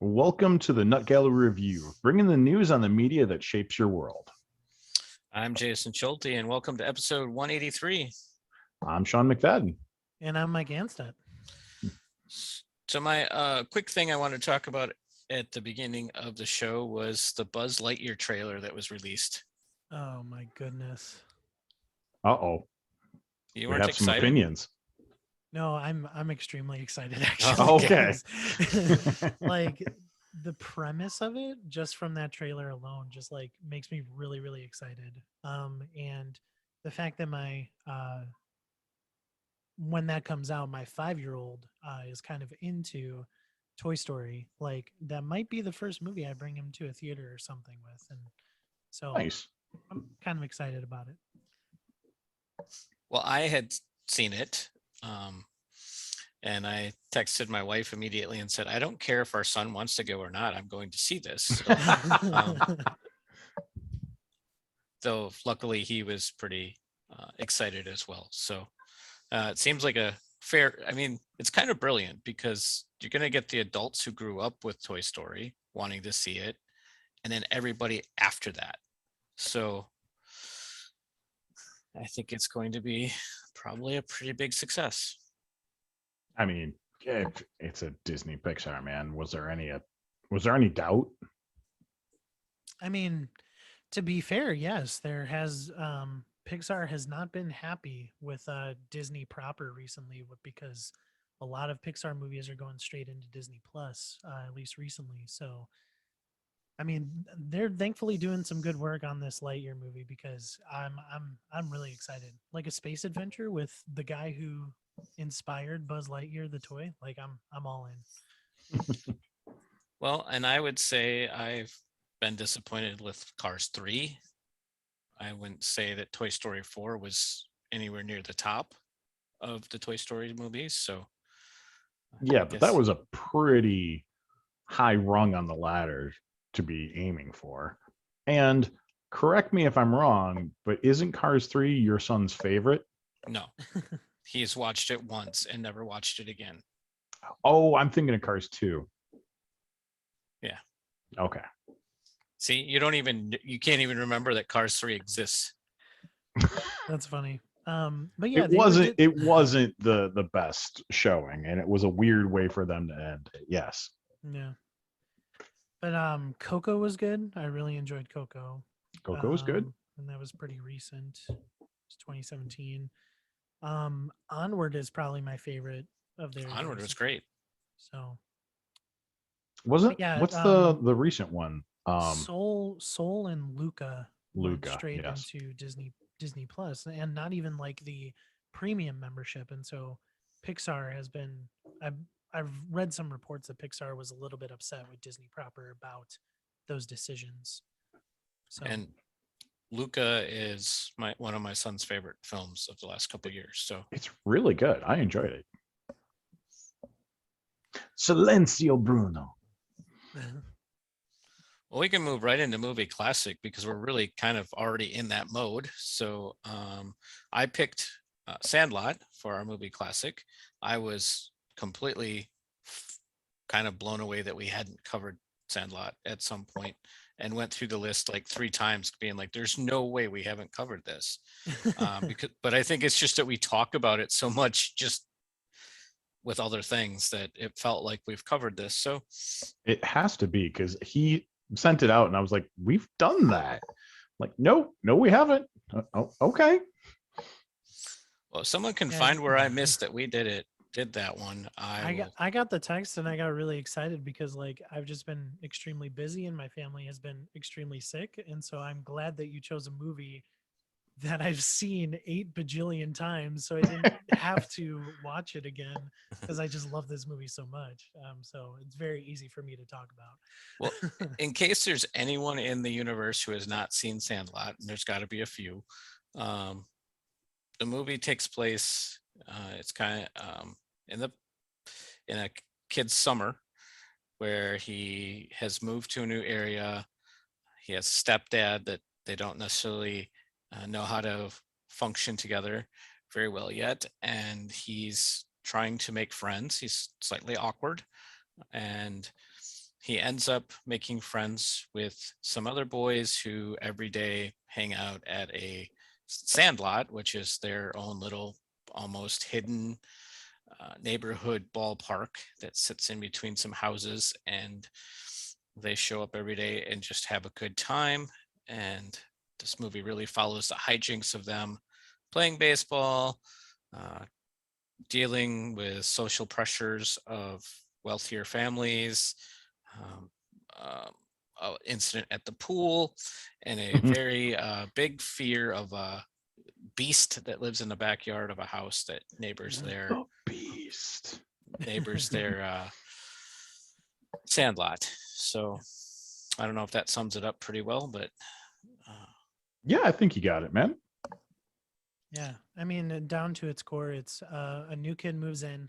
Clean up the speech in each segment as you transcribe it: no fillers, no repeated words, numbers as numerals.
Welcome to the Nut Gallery Review, bringing the news on the media that shapes your world. I'm Jason Schulte, and welcome to episode 183. I'm Sean McFadden. And I'm Mike Anstead. So my quick thing I want to talk about at the beginning of the show was the Buzz Lightyear trailer that was released. Oh my goodness. Uh-oh. You We weren't have some excited? opinions. No, I'm extremely excited actually. Oh, okay. Like the premise of it, just from that trailer alone, just like makes me really, really excited. And the fact that my when that comes out, my 5-year-old is kind of into Toy Story. Like that might be the first movie I bring him to a theater or something with, and so Nice. I'm kind of excited about it. Well, I had seen it, and I texted my wife immediately and said, "I don't care if our son wants to go or not. I'm going to see this." So luckily, he was pretty excited as well. So it seems like a fair. I mean, it's kind of brilliant because you're going to get the adults who grew up with Toy Story wanting to see it, and then everybody after that. So I think it's going to be probably a pretty big success. I mean, it's a Disney Pixar, man. Was there any doubt? I mean, to be fair, yes, there has Pixar has not been happy with Disney proper recently because a lot of Pixar movies are going straight into Disney Plus, at least recently. So, I mean, they're thankfully doing some good work on this Lightyear movie because I'm really excited. Like a space adventure with the guy who inspired Buzz Lightyear the toy. Like I'm all in. Well, and I would say I've been disappointed with Cars 3. I wouldn't say that Toy Story 4 was anywhere near the top of the Toy Story movies. So, Yeah, I but that guess, was a pretty high rung on the ladder to be aiming for. And correct me if I'm wrong, but isn't Cars 3 your son's favorite? no, he's watched it once and never watched it again. Oh, I'm thinking of Cars 2. Yeah. Okay. See, you can't even remember that Cars 3 exists. That's funny. But yeah, It wasn't the best showing, and it was a weird way for them to end it. Yes. Yeah. But Coco was good. I really enjoyed Coco. Coco was good. And that was pretty recent. It's 2017. Onward is probably my favorite of theirs. Onward was great. So Wasn't yeah, what's the recent one? Soul and Luca went Luca, straight yes. into Disney Plus, and not even like the premium membership. And so Pixar has been I've read some reports that Pixar was a little bit upset with Disney proper about those decisions. So And Luca is one of my son's favorite films of the last couple of years. So It's really good. I enjoyed it. Silencio Bruno. well, we can move right into movie classic because we're really kind of already in that mode. So I picked Sandlot for our movie classic. I was completely kind of blown away that we hadn't covered Sandlot at some point and went through the list like 3 times being like, there's no way we haven't covered this. But I think it's just that we talk about it so much just with other things that it felt like we've covered this. So It has to be because he sent it out, and I was like, "We've done that." Like, no, we haven't. Oh, okay. well, if someone can Yeah. find where I missed that we did that one, I got the text and I got really excited because like I've just been extremely busy and my family has been extremely sick, and so I'm glad that you chose a movie that I've seen 8 bajillion times, so I didn't have to watch it again because I just love this movie so much. So it's very easy for me to talk well, about. in case there's anyone in the universe who has not seen Sandlot, and there's got to be a few, the movie takes place. It's kind of in a kid's summer where he has moved to a new area. He has a stepdad that they don't necessarily know how to function together very well yet, and he's trying to make friends. He's slightly awkward, and he ends up making friends with some other boys who every day hang out at a Sandlot, which is their own little almost hidden neighborhood ballpark that sits in between some houses, and they show up every day and just have a good time. And this movie really follows the hijinks of them playing baseball, uh, dealing with social pressures of wealthier families, um, incident at the pool, and a very big fear of a beast that lives in the backyard of a house that neighbors their The beast. neighbors their Sandlot. So I don't know if that sums it up pretty well, but Yeah, I think you got it, man. Yeah, I mean, down to its core, it's a new kid moves in,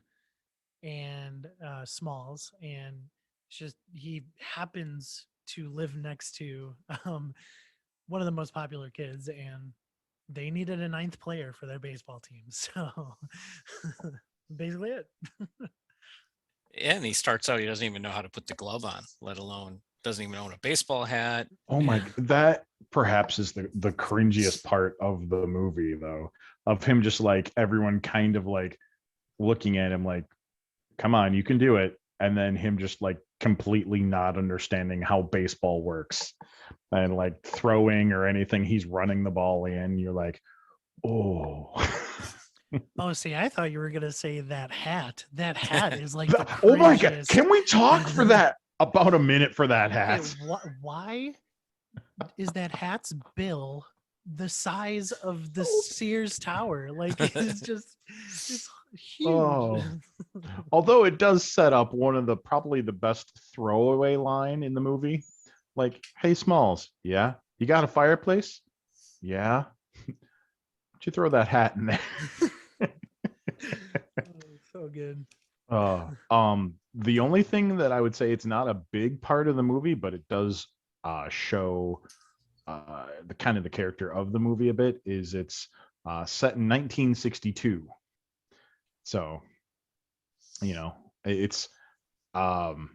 and Smalls, and it's just he happens to live next to one of the most popular kids, and they needed a ninth player for their baseball team. So basically it. yeah, and he starts out, he doesn't even know how to put the glove on, let alone doesn't even own a baseball hat. Oh my, that perhaps is the cringiest part of the movie, though, of him just like everyone kind of like looking at him like, come on, you can do it. And then him just like completely not understanding how baseball works and like throwing or anything. He's running the ball in. You're like, oh. Oh, see, I thought you were gonna say that hat. That hat is like the Oh my God. cringiest. Can we talk for that? About a minute for that Okay, hat. why is that hat's bill the size of the Oh. Sears Tower? Like it's just it's huge. Oh. Although it does set up one of the probably the best throwaway line in the movie. Like, hey, Smalls, yeah, you got a fireplace? Yeah. Why don't you throw that hat in there? Oh, so good. The only thing that I would say it's not a big part of the movie, but it does show the kind of the character of the movie a bit is it's set in 1962. So, it's um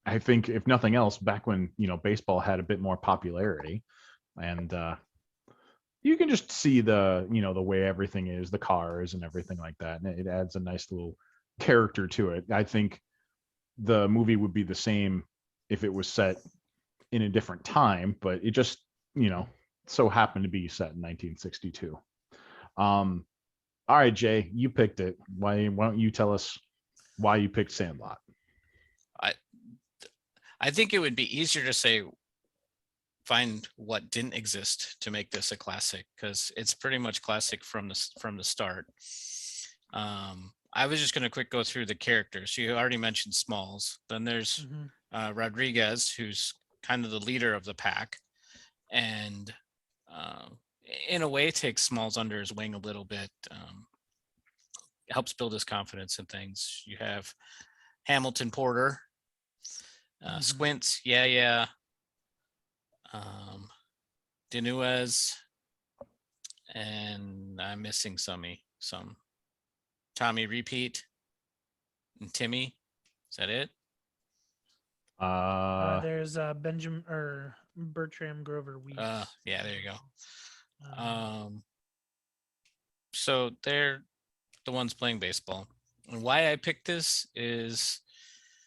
I think if nothing else, back when baseball had a bit more popularity, and you can just see the way everything is, the cars and everything like that, and it adds a nice little character to it. I think the movie would be the same if it was set in a different time, but it just so happened to be set in 1962. All right, Jay, you picked it. Why don't you tell us why you picked Sandlot? I think it would be easier to say find what didn't exist to make this a classic, because it's pretty much classic from the start. I was just going to quick go through the characters. You already mentioned Smalls. Then there's Rodriguez, who's kind of the leader of the pack, and in a way takes Smalls under his wing a little bit, helps build his confidence in things. You have Hamilton Porter, Squints, yeah. Denuez, and I'm missing some Tommy Repeat and Timmy. Is that it? There's Benjamin or Bertram Grover Weeks. Yeah, there you go. So they're the ones playing baseball. And why I picked this is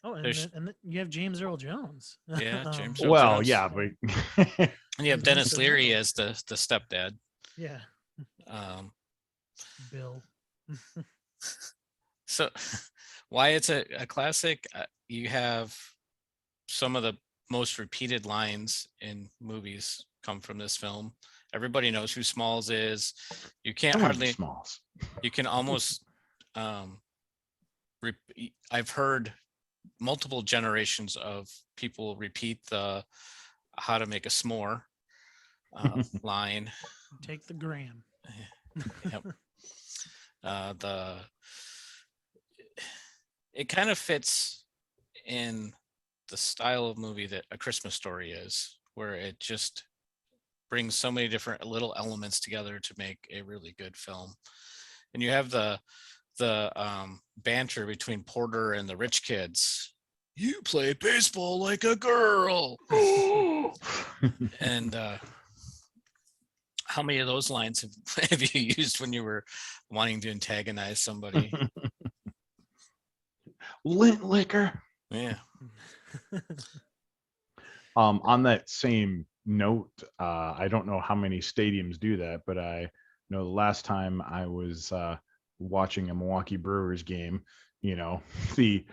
and you have James Earl Jones. Yeah, James Earl Well, Jones. yeah, but And you have Dennis Leary as the stepdad. Yeah. Bill. So why it's a classic, you have some of the most repeated lines in movies come from this film. Everybody knows who Smalls is. You can't hardly Smalls. You can almost I've heard multiple generations of people repeat the how to make a s'more line. Take the gram. Yep. It kind of fits in the style of movie that A Christmas Story is, where it just brings so many different little elements together to make a really good film. And you have the banter between Porter and the rich kids "You play baseball like a girl." And how many of those lines have you used when you were wanting to antagonize somebody? Lint liquor. Yeah. On that same note, I don't know how many stadiums do that, but I know the last time I was watching a Milwaukee Brewers game, the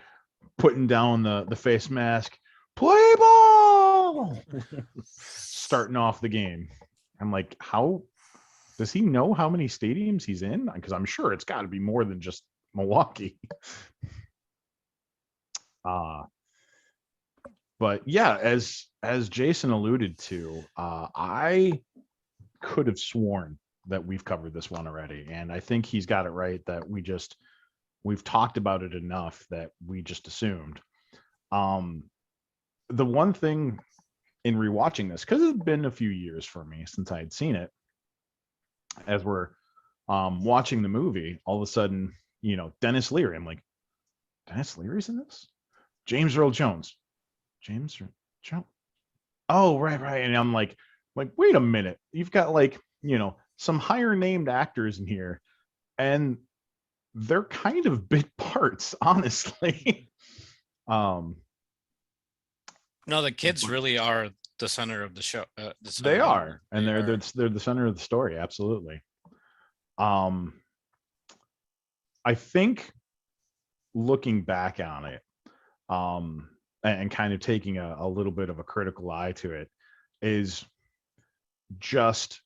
putting down the face mask, play ball, starting off the game. I'm like, how does he know how many stadiums he's in? Because I'm sure it's got to be more than just Milwaukee. But yeah, as Jason alluded to, I could have sworn that we've covered this one already, and I think he's got it right that we've talked about it enough that we just assumed. The one thing in rewatching this, because it's been a few years for me since I had seen it, as we're watching the movie, all of a sudden, Dennis Leary. I'm like, Dennis Leary's in this? James Earl Jones. James Earl Jones. Oh, right. And I'm like, wait a minute. You've got some higher named actors in here, and they're kind of big parts, honestly. No, the kids really are the center of the show. They are, and they're the center of the story. Absolutely. I think looking back on it, and kind of taking a little bit of a critical eye to it, is just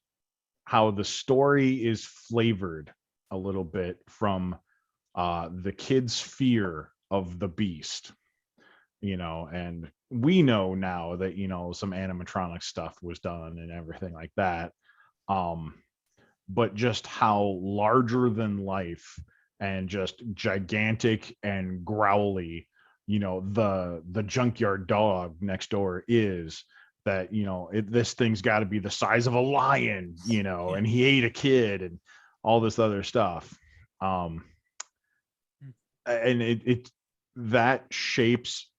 how the story is flavored a little bit from the kids' fear of the beast. And we know now that some animatronic stuff was done and everything like that, but just how larger than life and just gigantic and growly the junkyard dog next door is, that this thing's got to be the size of a lion, and he ate a kid and all this other stuff. And it that shapes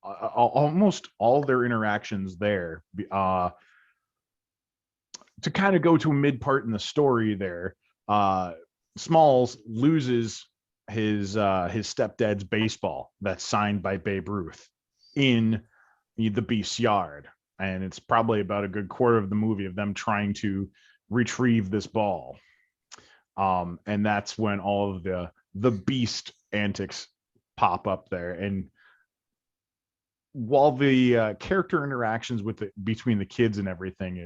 almost all their interactions there. To kind of go to a mid part in the story there, Smalls loses his stepdad's baseball that's signed by Babe Ruth in the Beast's yard, and it's probably about a good quarter of the movie of them trying to retrieve this ball. And that's when all of the Beast antics pop up there. And while the character interactions between the kids and everything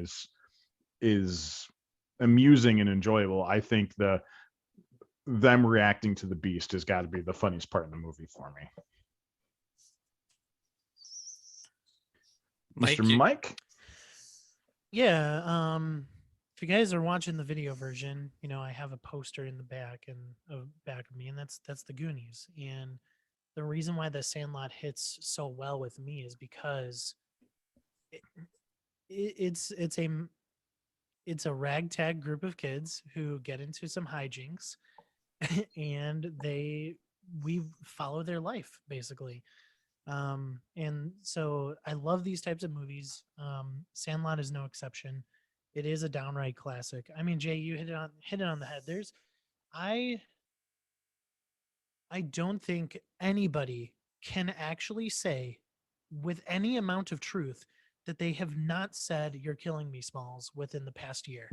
is amusing and enjoyable, I think them reacting to the Beast has got to be the funniest part in the movie for me. Mr. Mike? Yeah, if you guys are watching the video version, I have a poster in the back of me, and that's the Goonies. And the reason why the Sandlot hits so well with me is because it's a ragtag group of kids who get into some hijinks, and we follow their life basically. And so I love these types of movies. Sandlot is no exception. It is a downright classic. I mean, Jay, you hit it on the head. I don't think anybody can actually say with any amount of truth that they have not said "you're killing me, Smalls" within the past year.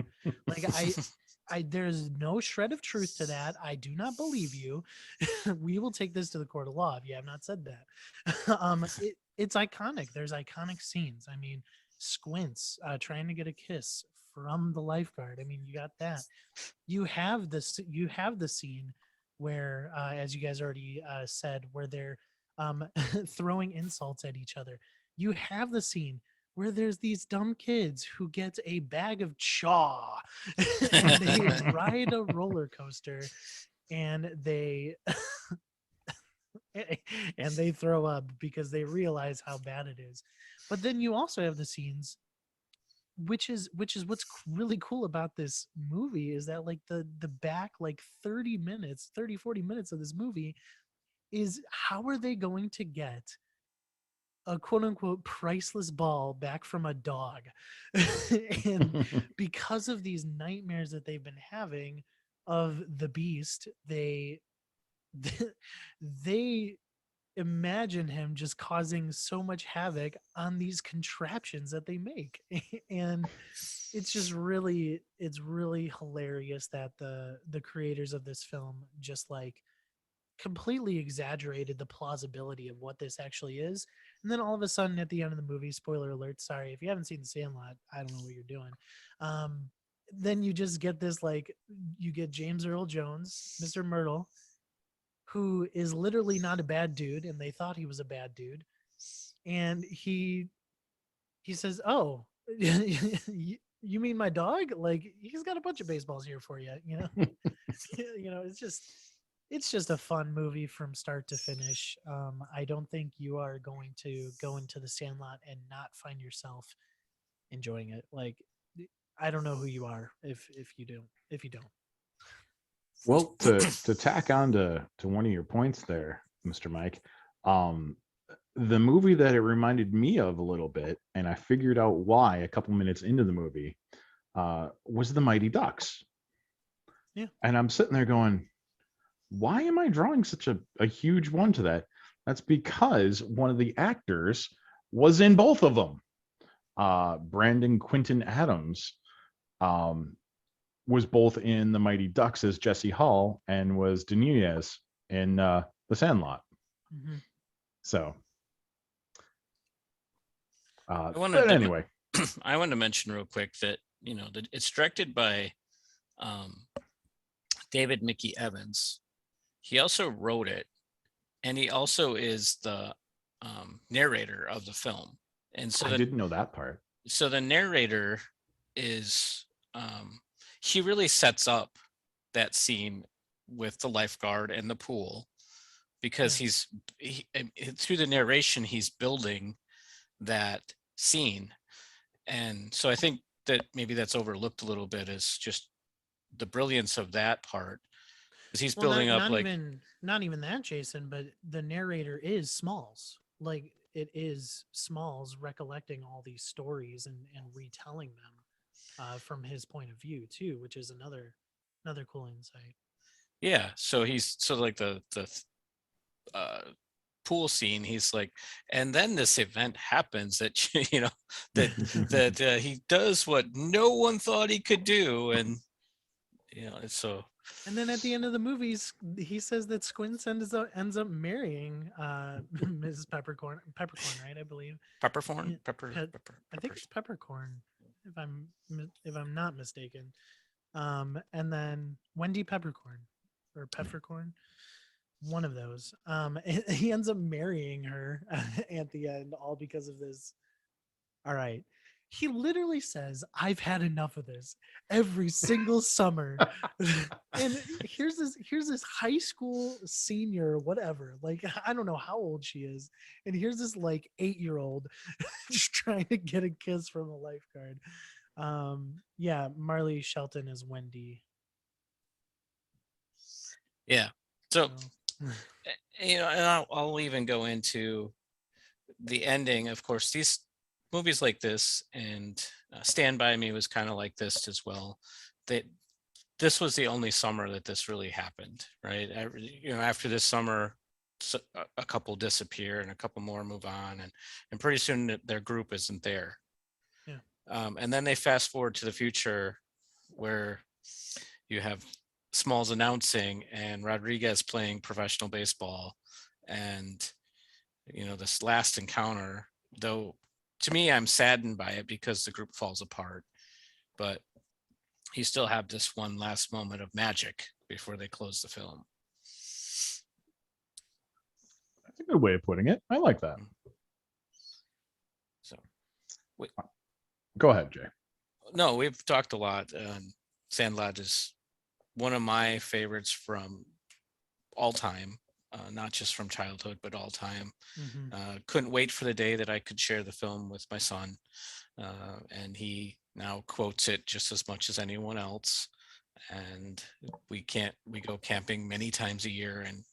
Like there's no shred of truth to that. I do not believe you. We will take this to the court of law if you have not said that. It's iconic. There's iconic scenes. I mean, Squints trying to get a kiss from the lifeguard. I mean, you got that. You have this. You have the scene where, as you guys already said, where they're throwing insults at each other. You have the scene where there's these dumb kids who get a bag of chaw and they ride a roller coaster, and they and they throw up because they realize how bad it is. But then you also have the scenes, which is what's really cool about this movie, is that like the back like 30 minutes, 30, 40 minutes of this movie is how are they going to get a quote unquote priceless ball back from a dog? And because of these nightmares that they've been having of the beast, they imagine him just causing so much havoc on these contraptions that they make. And it's really hilarious that the creators of this film just like completely exaggerated the plausibility of what this actually is. And then all of a sudden at the end of the movie, spoiler alert, sorry, if you haven't seen The Sandlot, I don't know what you're doing. Then you just get this like you get James Earl Jones, Mr. Myrtle, who is literally not a bad dude, and they thought he was a bad dude. And he says, "Oh, you mean my dog? Like he's got a bunch of baseballs here for you, you know." You know, it's just a fun movie from start to finish. I don't think you are going to go into The Sandlot and not find yourself enjoying it. Like I don't know who you are if you don't. Well, to tack on to one of your points there, Mr. Mike, um, the movie that it reminded me of a little bit, and I figured out why a couple minutes into the movie, was the Mighty Ducks. Yeah. And I'm sitting there going, why am I drawing such a huge one to that? That's because one of the actors was in both of them. Brandon Quinton Adams was both in the Mighty Ducks as Jesse Hall and was Deneuez in The Sandlot. Mm-hmm. So, wanted but to- anyway, I wanted to mention real quick that that it's directed by David Mickey Evans. He also wrote it, and he also is the narrator of the film. And so I didn't know that part. So the narrator is he really sets up that scene with the lifeguard and the pool, because through the narration he's building that scene. And so I think that maybe that's overlooked a little bit, is just the brilliance of that part, because he's building up like not even that, Jason, but the narrator is Smalls. Like it is Smalls recollecting all these stories and retelling them from his point of view too, which is another cool insight. yeah. So like the pool scene, he's like, and then this event happens that that he does what no one thought he could do, and it's so. And then at the end of the movies, he says that Squints ends up marrying Mrs. Peppercorn, right? I believe. Peppercorn, Yeah, pepper. I think it's Peppercorn, if I'm not mistaken. And then Wendy Peppercorn or Peppercorn, one of those. He ends up marrying her at the end, all because of this. All right. He literally says, "I've had enough of this," every single summer. And here's this high school senior, whatever. Like, I don't know how old she is. And here's this like 8-year-old just trying to get a kiss from a lifeguard. Yeah, Marley Shelton is Wendy. Yeah. So, and I'll even go into the ending. Of course, these movies like this, and Stand By Me was kind of like this as well. This was the only summer that this really happened, right? After this summer, a couple disappear and a couple more move on, and pretty soon their group isn't there. Yeah. And then they fast forward to the future, where you have Smalls announcing and Rodriguez playing professional baseball, and this last encounter, though. To me, I'm saddened by it because the group falls apart, but you still have this one last moment of magic before they close the film. That's a good way of putting it. I like that. So, go ahead, Jay. No, we've talked a lot. Sandlot is one of my favorites from all time. Not just from childhood, but all time. Mm-hmm. Couldn't wait for the day that I could share the film with my son. And he now quotes it just as much as anyone else. And we go camping many times a year, and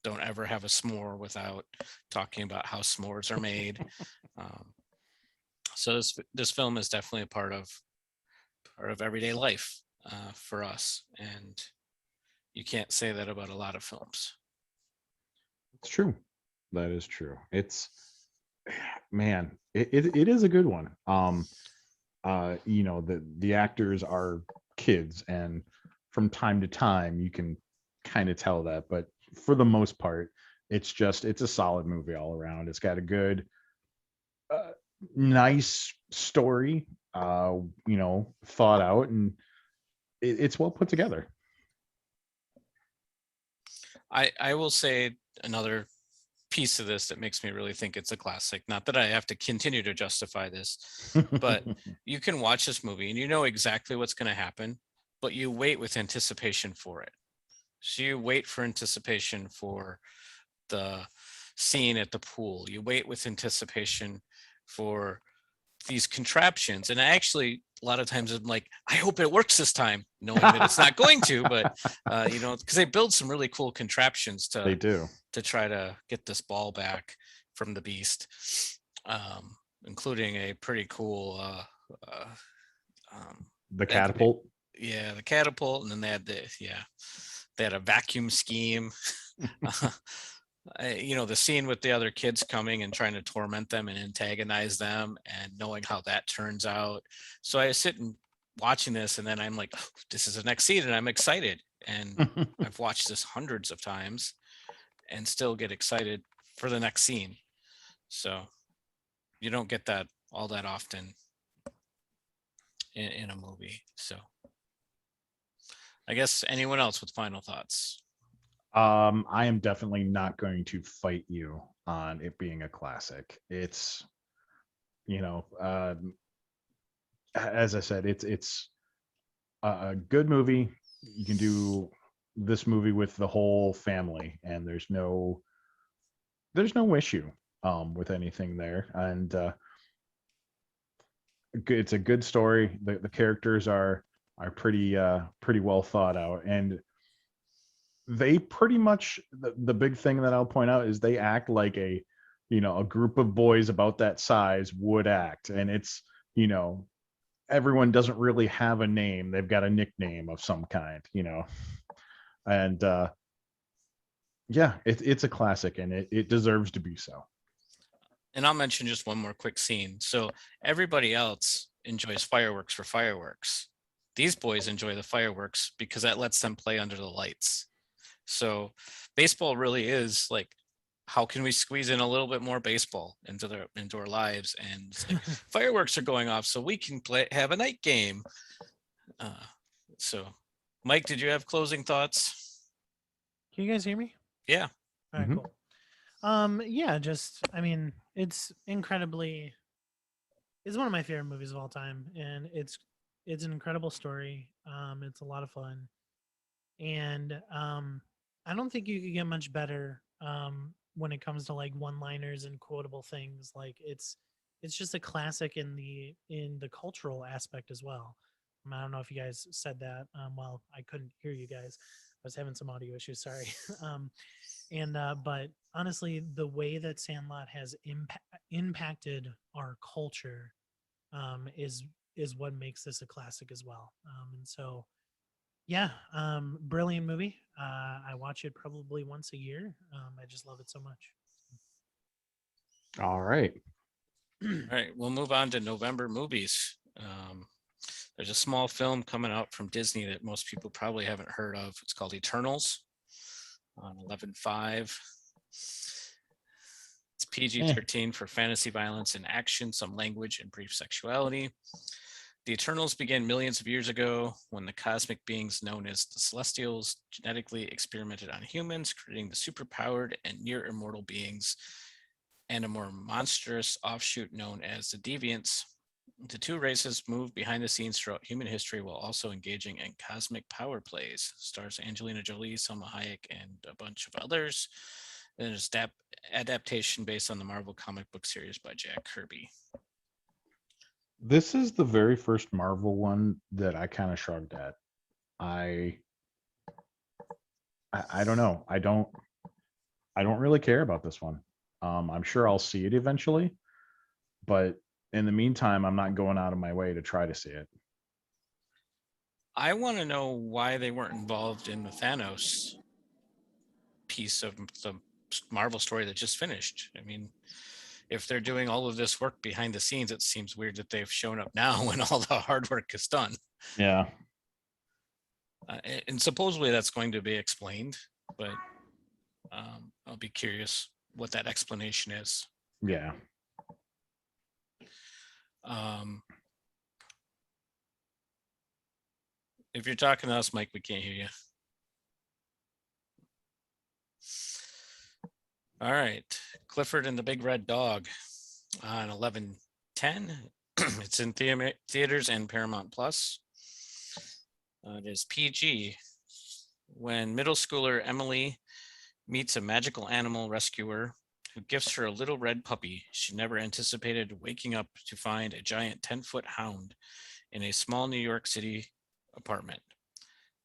don't ever have a s'more without talking about how s'mores are made. Um, so this film is definitely a part of everyday life for us, and you can't say that about a lot of films. It's true. That is true. It's man, it is a good one. The actors are kids, and from time to time you can kind of tell that, but for the most part, it's a solid movie all around. It's got a good, uh, nice story, thought out, and it's well put together. I will say another piece of this that makes me really think it's a classic. Not that I have to continue to justify this, but you can watch this movie and you know exactly what's going to happen, but you wait with anticipation for it. So you wait for anticipation for the scene at the pool. You wait with anticipation for these contraptions. And I actually, a lot of times I'm like, I hope it works this time, knowing that it's not going to, but because they build some really cool contraptions They do. to try to get this ball back from the beast, including a pretty cool The catapult. the catapult, and then they had a vacuum scheme. The scene with the other kids coming and trying to torment them and antagonize them, and knowing how that turns out. So I sit and watching this, and then I'm like, oh, this is the next scene, and I'm excited. And I've watched this hundreds of times and still get excited for the next scene. So you don't get that all that often in a movie. So I guess anyone else with final thoughts? I am definitely not going to fight you on it being a classic. It's, as I said, it's a good movie. You can do this movie with the whole family, and there's no issue with anything there. And it's a good story. The characters are pretty well thought out, and they pretty much, the big thing that I'll point out is they act like a group of boys about that size would act. And it's, everyone doesn't really have a name. They've got a nickname of some kind. And yeah, it's a classic, and it deserves to be so. And I'll mention just one more quick scene. So everybody else enjoys fireworks for fireworks. These boys enjoy the fireworks because that lets them play under the lights. So baseball really is like, how can we squeeze in a little bit more baseball into our lives? And it's like, fireworks are going off, so we can have a night game. So, Mike, did you have closing thoughts? Can you guys hear me? Yeah. All right, Mhm. cool. Yeah, it's incredibly, it's one of my favorite movies of all time, and it's an incredible story. It's a lot of fun, and I don't think you could get much better when it comes to like one-liners and quotable things. Like it's just a classic in the cultural aspect as well. I don't know if you guys said that. Well, I couldn't hear you guys. I was having some audio issues. Sorry. But honestly, the way that Sandlot has impacted our culture is what makes this a classic as well. And so, yeah, brilliant movie. I watch it probably once a year. I just love it so much. All right. All right, we'll move on to November movies. There's a small film coming out from Disney that most people probably haven't heard of. It's called Eternals on 11/5. It's PG-13 for fantasy violence and action, some language, and brief sexuality. The Eternals began millions of years ago when the cosmic beings known as the Celestials genetically experimented on humans, creating the superpowered and near immortal beings and a more monstrous offshoot known as the Deviants. The two races moved behind the scenes throughout human history while also engaging in cosmic power plays. Stars Angelina Jolie, Salma Hayek, and a bunch of others. And it's adaptation based on the Marvel comic book series by Jack Kirby. This is the very first Marvel one that I kind of shrugged at. I don't know. I don't really care about this one. I'm sure I'll see it eventually, but in the meantime, I'm not going out of my way to try to see it. I want to know why they weren't involved in the Thanos piece of the Marvel story that just finished. I mean, if they're doing all of this work behind the scenes, it seems weird that they've shown up now when all the hard work is done. Yeah. And supposedly that's going to be explained, but I'll be curious what that explanation is. Yeah. If you're talking to us, Mike, we can't hear you. All right. Clifford and the Big Red Dog on 11/10. It's in theaters and Paramount Plus. It is PG. When middle schooler Emily meets a magical animal rescuer who gifts her a little red puppy, she never anticipated waking up to find a giant 10-foot hound in a small New York City apartment.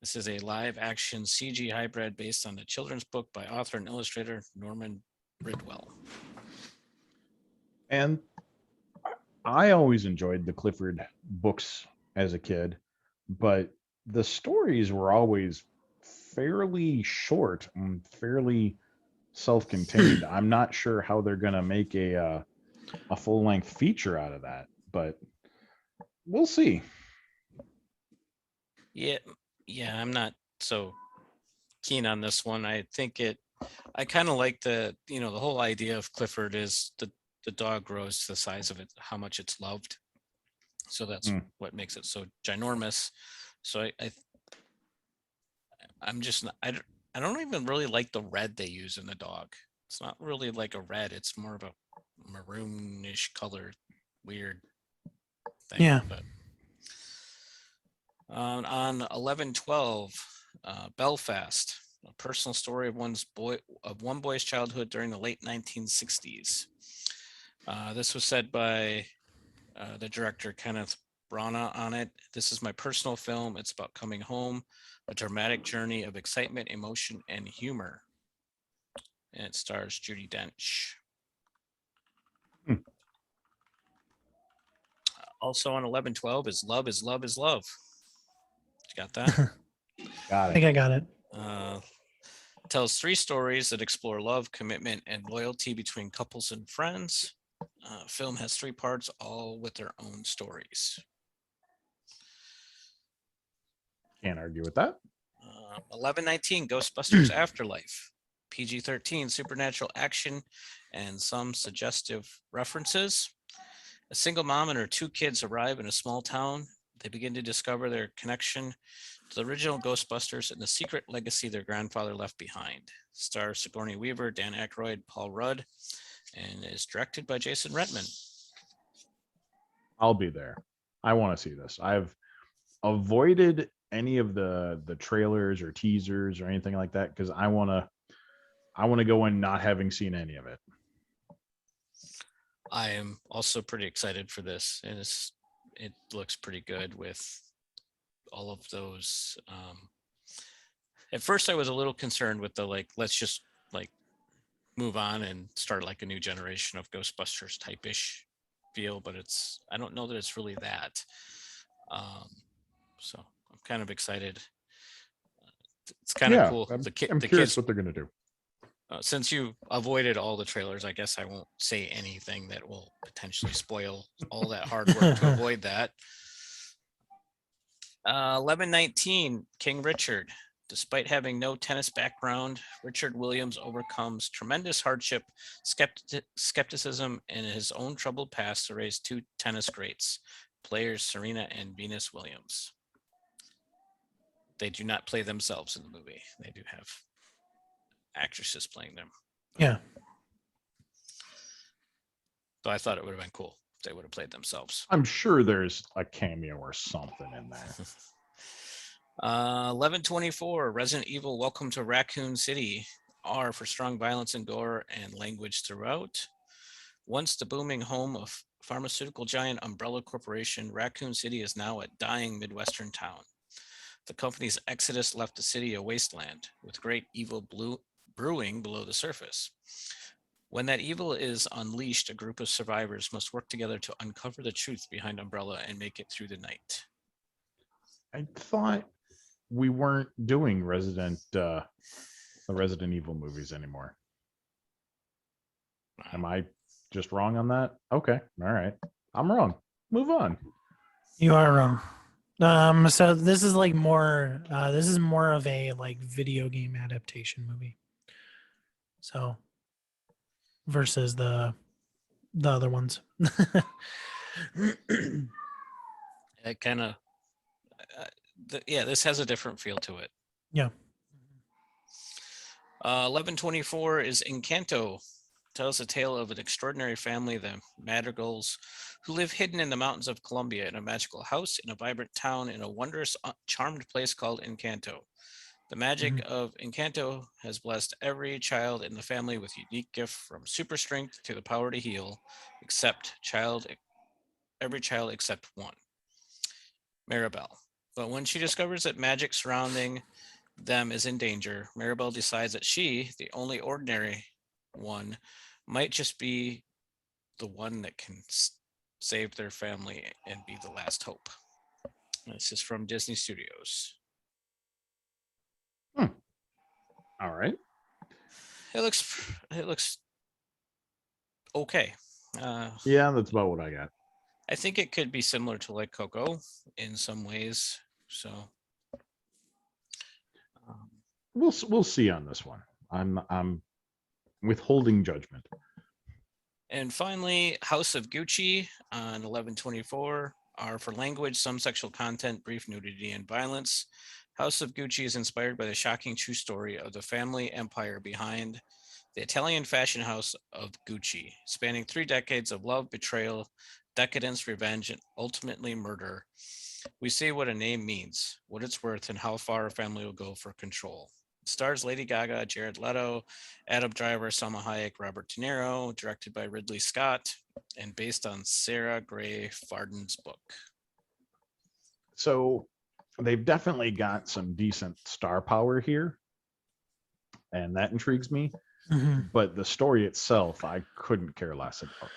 This is a live action CG hybrid based on the children's book by author and illustrator Norman Bridwell. And I always enjoyed the Clifford books as a kid, but the stories were always fairly short and fairly self-contained. I'm not sure how they're going to make a full-length feature out of that, but we'll see. Yeah, I'm not so keen on this one. I think I kind of like the whole idea of Clifford is the dog grows to the size of it, how much it's loved. So that's what makes it so ginormous. So I'm just not, I don't even really like the red they use in the dog. It's not really like a red. It's more of a maroonish color, weird thing. Yeah. But on 11/12, Belfast, a personal story of one boy's childhood during the late 1960s. This was said by the director Kenneth Branagh on it. This is my personal film. It's about coming home, a dramatic journey of excitement, emotion, and humor. And it stars Judi Dench. Also on 11/12 is Love is Love is Love. You got that? Got I think it. I got it. Tells 3 stories that explore love, commitment, and loyalty between couples and friends. Film has 3 parts, all with their own stories. Can't argue with that. 11/19, Ghostbusters Afterlife. PG-13, supernatural action and some suggestive references. A single mom and her 2 kids arrive in a small town. They begin to discover their connection to the original Ghostbusters and the secret legacy their grandfather left behind. Stars Sigourney Weaver, Dan Aykroyd, Paul Rudd, and is directed by Jason Reitman. I'll be there. I want to see this. I've avoided any of the trailers or teasers or anything like that because I want to go in not having seen any of it. I am also pretty excited for this, and it looks pretty good with all of those. At first, I was a little concerned with the let's just move on and start like a new generation of Ghostbusters type-ish feel, but I don't know that it's really that. So I'm kind of excited. It's kind of cool. I'm The curious kids, what they're going to do. since you avoided all the trailers, I guess I won't say anything that will potentially spoil all that hard work to avoid that. 11/19, King Richard. Despite having no tennis background, Richard Williams overcomes tremendous hardship, skepticism, and his own troubled past to raise 2 tennis greats, players Serena and Venus Williams. They do not play themselves in the movie. They do have actresses playing them. Yeah. So I thought it would have been cool if they would have played themselves. I'm sure there's a cameo or something in there. 11/24, Resident Evil Welcome to Raccoon City. R for strong violence and gore and language throughout. Once the booming home of pharmaceutical giant Umbrella Corporation, Raccoon City is now a dying Midwestern town. The company's exodus left the city a wasteland, with great evil brewing below the surface. When that evil is unleashed, a group of survivors must work together to uncover the truth behind Umbrella and make it through the night. I thought we weren't doing the Resident Evil movies anymore. Am I just wrong on that? Okay. All right. I'm wrong. Move on. You are wrong. So this is like more. This is more of a like video game adaptation movie. So versus the other ones. It kind of, this has a different feel to it. Yeah. 1124 is Encanto. Tells a tale of an extraordinary family, the Madrigals, who live hidden in the mountains of Colombia in a magical house, in a vibrant town, in a wondrous, charmed place called Encanto. The magic of Encanto has blessed every child in the family with unique gift from super strength to the power to heal, every child except one, Maribel. But when she discovers that magic surrounding them is in danger, Maribel decides that she, the only ordinary one, might just be the one that can save their family and be the last hope. This is from Disney Studios. All right. It looks okay. Yeah, that's about what I got. I think it could be similar to like Coco in some ways. So We'll see on this one. I'm withholding judgment. And finally, House of Gucci on 1124 are for language, some sexual content, brief nudity, and violence. House of Gucci is inspired by the shocking true story of the family empire behind the Italian fashion house of Gucci, spanning 3 decades of love, betrayal, decadence, revenge, and ultimately murder. We see what a name means, what it's worth, and how far a family will go for control. It stars Lady Gaga, Jared Leto, Adam Driver, Salma Hayek, Robert De Niro, directed by Ridley Scott, and based on Sarah Gray Farden's book. So they've definitely got some decent star power here, and that intrigues me. But the story itself, I couldn't care less about.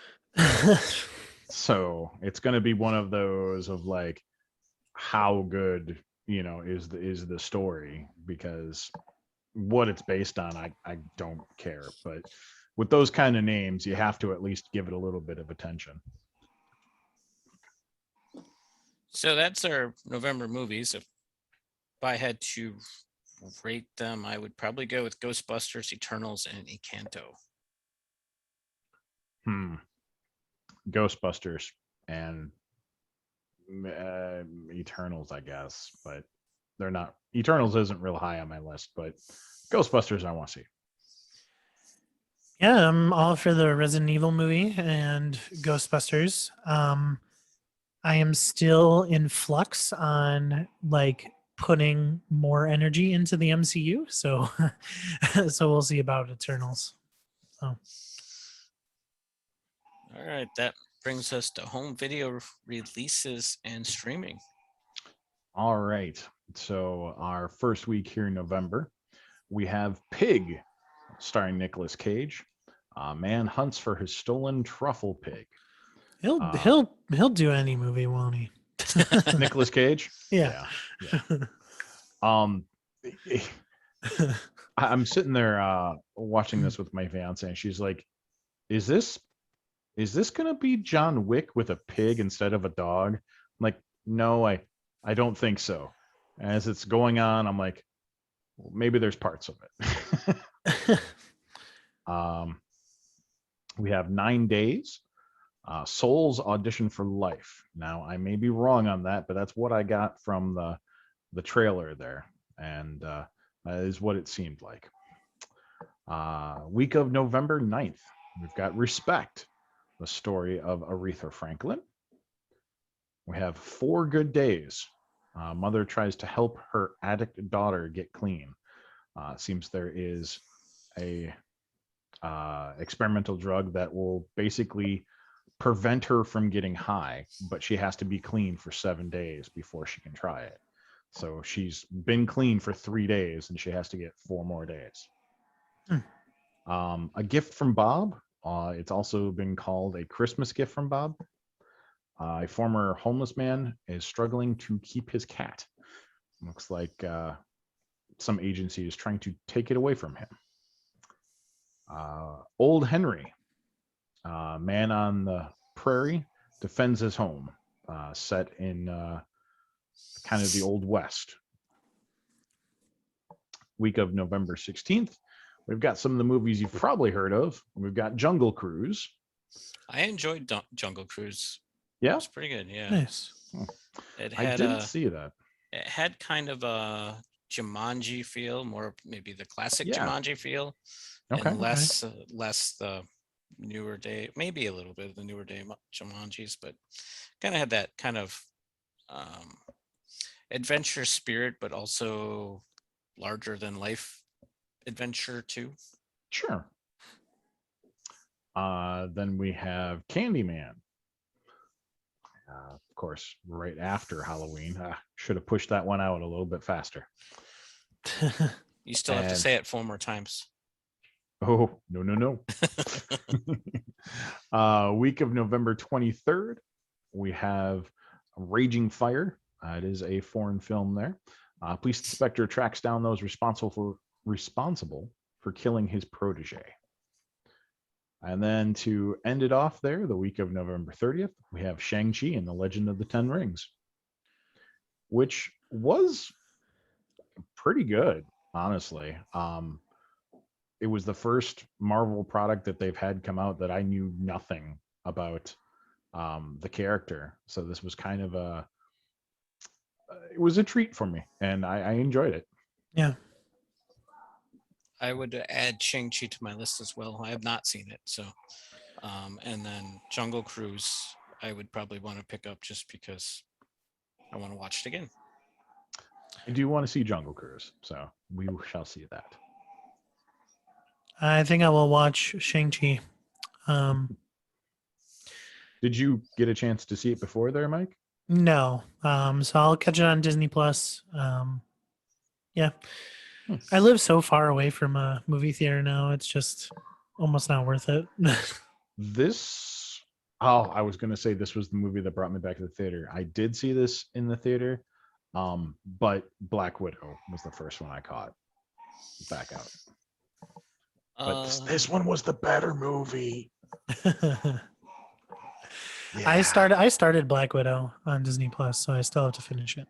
So it's going to be one of those of like, how good, is the story, because what it's based on, I don't care. But with those kind of names, you have to at least give it a little bit of attention. So that's our November movies. If I had to rate them, I would probably go with Ghostbusters, Eternals, and Encanto. Ghostbusters and Eternals, I guess, but they're not. Eternals isn't real high on my list, but Ghostbusters I want to see. Yeah, I'm all for the Resident Evil movie and Ghostbusters. I am still in flux on like putting more energy into the MCU, so so we'll see about Eternals. So. All right, that brings us to home video releases and streaming. All right. So our first week here in November, we have Pig, starring Nicolas Cage. Man hunts for his stolen truffle pig. He'll do any movie, won't he? Nicolas Cage? Yeah. I'm sitting there watching this with my fiance, and she's like, is this gonna be John Wick with a pig instead of a dog? I'm like, no, I don't think so. As it's going on, I'm like, well, maybe there's parts of it. We have 9 Days. Soul's Audition for Life. Now, I may be wrong on that, but that's what I got from the trailer there, and that is what it seemed like. Week of November 9th, we've got Respect, the story of Aretha Franklin. We have 4 Good Days. Mother tries to help her addict daughter get clean. Seems there is a experimental drug that will basically prevent her from getting high, but she has to be clean for 7 days before she can try it. So she's been clean for 3 days and she has to get 4 more days. A Gift from Bob. It's also been called A Christmas Gift from Bob. A former homeless man is struggling to keep his cat. Looks like some agency is trying to take it away from him. Old Henry, man on the prairie, defends his home, set in kind of the Old West. Week of November 16th, we've got some of the movies you've probably heard of. We've got Jungle Cruise. I enjoyed Jungle Cruise. Yeah, It's pretty good. Yeah. Nice. It I had didn't see that. it had kind of a Jumanji feel, more maybe the classic Yeah. Jumanji feel, Okay. and less the newer day, maybe a little bit of the newer day Jumanjis, but kind of had that kind of adventure spirit, but also larger than life adventure too. Sure. Then we have Candyman. Of course, right after Halloween. Should have pushed that one out a little bit faster. You still have to And- say it 4 more times. Oh, no. Week of November 23rd, we have Raging Fire. It is a foreign film there. Police inspector tracks down those responsible for killing his protege. And then to end it off there, the week of November 30th, we have Shang-Chi and the Legend of the Ten Rings, which was pretty good, honestly. It was the first Marvel product that they've had come out that I knew nothing about the character. So this was kind of it was a treat for me, and I enjoyed it. Yeah. I would add Shang-Chi to my list as well. I have not seen it, so and then Jungle Cruise I would probably want to pick up just because I want to watch it again. I do want to see Jungle Cruise, so we shall see that. I think I will watch Shang-Chi. Did you get a chance to see it before there, Mike? No. So I'll catch it on Disney Plus. Yeah. I live so far away from a movie theater now. It's just almost not worth it. I was going to say this was the movie that brought me back to the theater. I did see this in the theater, but Black Widow was the first one I caught back out. But this one was the better movie. Yeah. I started Black Widow on Disney Plus, so I still have to finish it.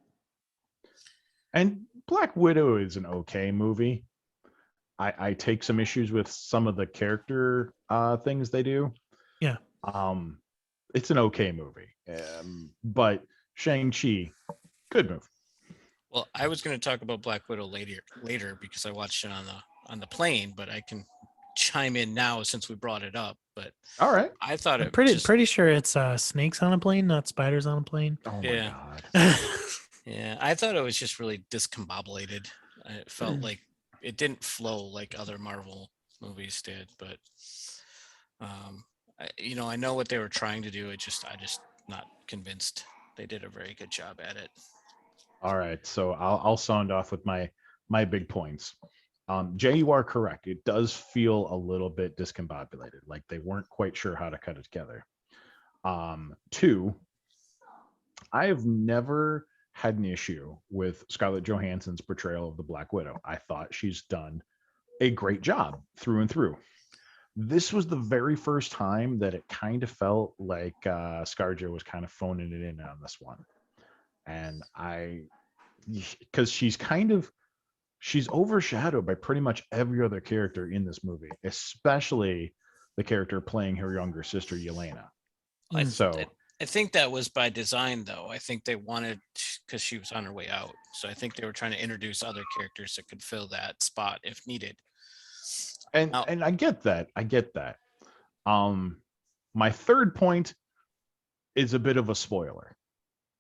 And Black Widow is an okay movie. I take some issues with some of the character things they do. Yeah. It's an okay movie. But Shang-Chi, good movie. Well, I was going to talk about Black Widow later because I watched it on the plane, but I can chime in now since we brought it up. But All right. I thought I'm it pretty sure it's snakes on a plane, not spiders on a plane. Oh my Yeah. God. Yeah, I thought it was just really discombobulated. It felt like it didn't flow like other Marvel movies did, but I know what they were trying to do. I just not convinced they did a very good job at it. All right. So I'll sound off with my big points. Jay, you are correct. It does feel a little bit discombobulated, like they weren't quite sure how to cut it together. 2, I have never had an issue with Scarlett Johansson's portrayal of the Black Widow. I thought she's done a great job through and through. This was the very first time that it kind of felt like ScarJo was kind of phoning it in on this one. And because she's overshadowed by pretty much every other character in this movie, especially the character playing her younger sister, Yelena. I think that was by design, though. I think they wanted, because she was on her way out. So I think they were trying to introduce other characters that could fill that spot if needed. And I get that. My third point is a bit of a spoiler.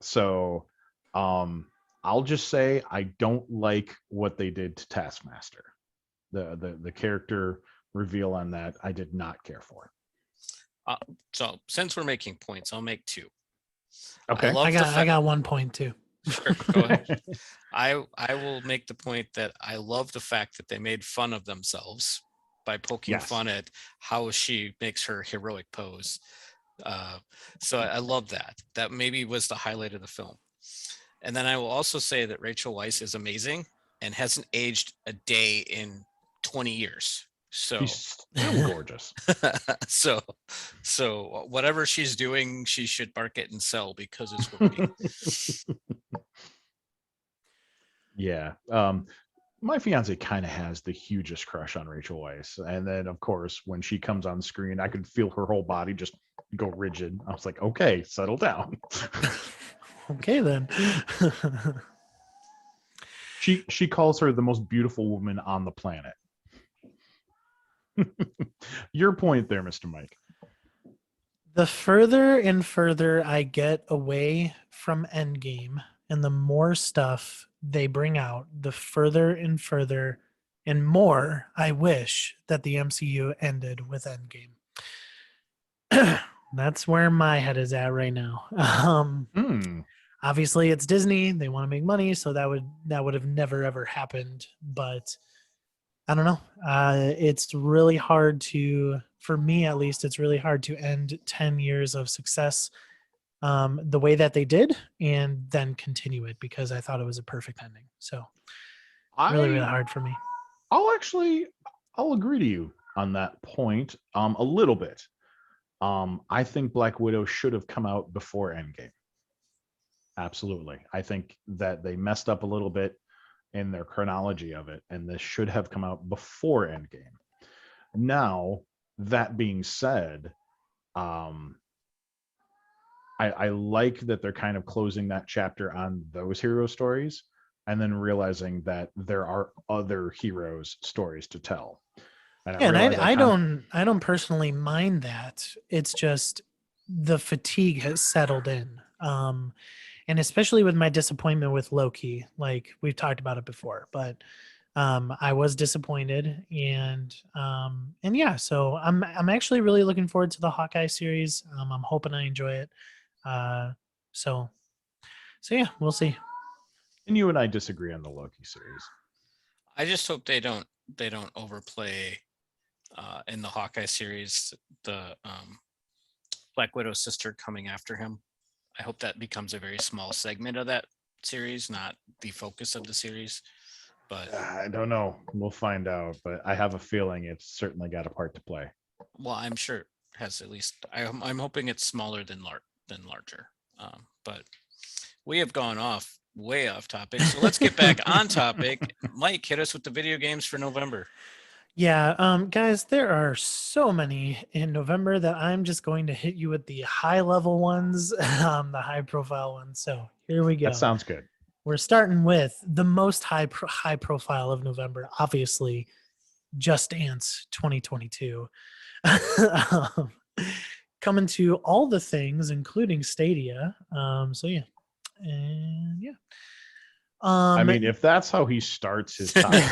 So I'll just say I don't like what they did to Taskmaster. The character reveal on that I did not care for. So since we're making points, I'll make 2. Okay. I got 1 point too. Sure, go ahead. I will make the point that I love the fact that they made fun of themselves by poking Yes. fun at how she makes her heroic pose. So I love that. That maybe was the highlight of the film. And then I will also say that Rachel Weisz is amazing and hasn't aged a day in 20 years. So She's still gorgeous. so whatever she's doing, she should market and sell because it's working. Yeah. My fiance kind of has the hugest crush on Rachel Weisz. And then, of course, when she comes on screen, I could feel her whole body just go rigid. I was like, okay, settle down. Okay, then. She calls her the most beautiful woman on the planet. Your point there, Mr. Mike. The further and further I get away from Endgame and the more stuff they bring out, the further and further and more I wish that the MCU ended with Endgame. That's where my head is at right now. Obviously it's Disney, they want to make money, so that would have never ever happened, but I don't know. It's really hard for me at least, it's really hard to end 10 years of success the way that they did and then continue it, because I thought it was a perfect ending. So really, really hard for me. I'll agree to you on that point a little bit. I think Black Widow should have come out before Endgame. Absolutely. I think that they messed up a little bit in their chronology of it, and this should have come out before Endgame. Now, that being said, I like that they're kind of closing that chapter on those hero stories and then realizing that there are other heroes' stories to tell. And I don't personally mind that. It's just the fatigue has settled in. And especially with my disappointment with Loki, like we've talked about it before, but I was disappointed, and yeah, so I'm actually really looking forward to the Hawkeye series. I'm hoping I enjoy it. So yeah, we'll see. And you and I disagree on the Loki series. I just hope they don't overplay in the Hawkeye series the Black Widow's sister coming after him. I hope that becomes a very small segment of that series, not the focus of the series. But I don't know. We'll find out. But I have a feeling it's certainly got a part to play. Well, I'm sure it has at least. I'm hoping it's smaller than larger. But we have gone way off topic. So let's get back on topic. Mike, hit us with the video games for November. Yeah, guys, there are so many in November that I'm just going to hit you with the high level ones, the high profile ones. So here we go. That sounds good. We're starting with the most high profile of November, obviously, Just Dance 2022. Coming to all the things, including Stadia. So yeah, and yeah. I mean, if that's how he starts his time,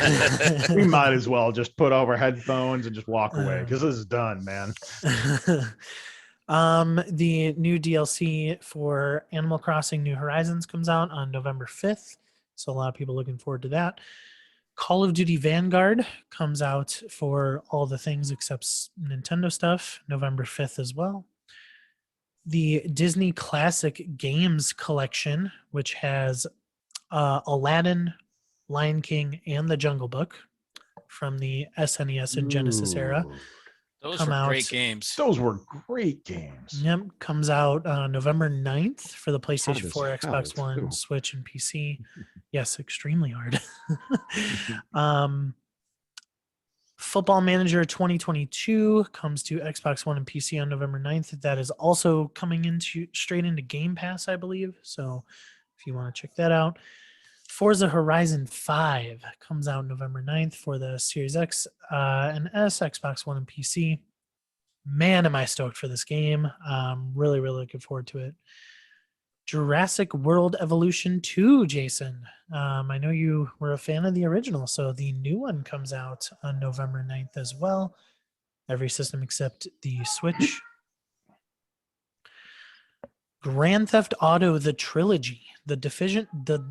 we might as well just put over headphones and just walk away, because this is done, man. The new DLC for Animal Crossing New Horizons comes out on November 5th. So a lot of people looking forward to that. Call of Duty Vanguard comes out for all the things except Nintendo stuff, November 5th as well. The Disney Classic Games Collection, which has Aladdin, Lion King, and The Jungle Book from the SNES and Genesis era. Those were great games. Those were great games. Yep, comes out November 9th for the PlayStation 4, hell, Xbox One, too. Switch, and PC. Yes, extremely hard. Football Manager 2022 comes to Xbox One and PC on November 9th. That is also coming straight into Game Pass, I believe. So if you want to check that out. Forza Horizon 5 comes out November 9th for the Series X and S, Xbox One, and PC. Man, am I stoked for this game. Really, really looking forward to it. Jurassic World Evolution 2, Jason. I know you were a fan of the original, so the new one comes out on November 9th as well. Every system except the Switch. Grand Theft Auto, the Trilogy. the definitive